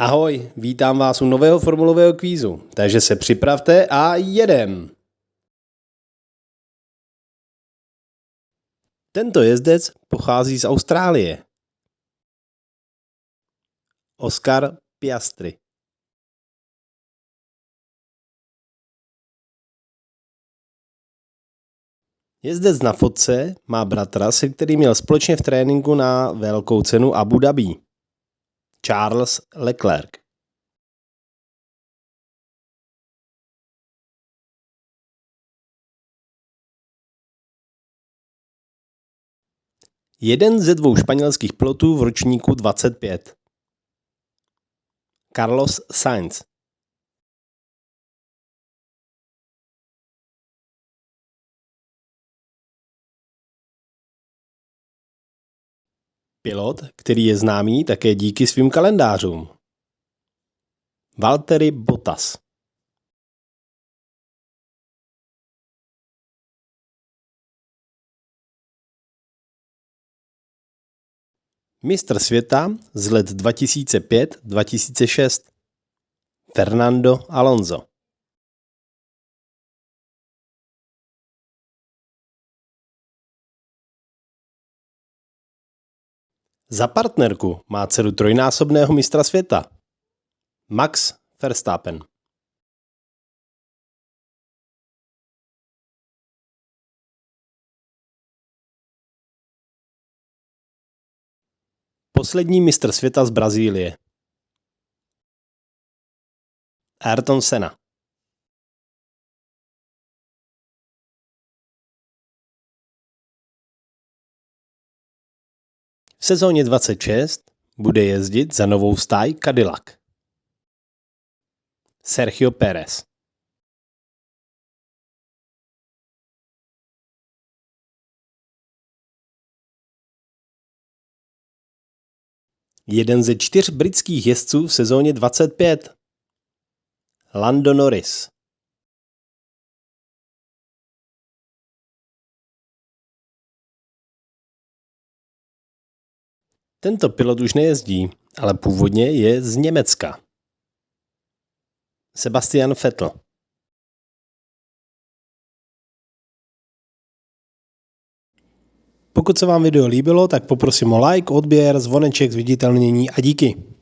Ahoj, vítám vás u nového formulového kvízu, takže se připravte a jedem! Tento jezdec pochází z Austrálie. Oscar Piastri. Jezdec na fotce má bratra, se kterým měl společně v tréninku na velkou cenu Abu Dhabi. Charles Leclerc. Jeden ze dvou španělských pilotů v ročníku 25. Carlos Sainz. Pilot, který je známý také díky svým kalendářům. Valtteri Bottas. Mistr světa z let 2005-2006. Fernando Alonso. Za partnerku má dceru trojnásobného mistra světa. Max Verstappen. Poslední mistr světa z Brazílie. Ayrton Senna. V sezóně 26 bude jezdit za novou stáj Cadillac. Sergio Pérez. Jeden ze 4 britských jezdců v sezóně 25. Lando Norris. Tento pilot už nejezdí, ale původně je z Německa. Sebastian Vettel. Pokud se vám video líbilo, tak poprosím o like, odběr, zvoneček, zviditelnění a díky.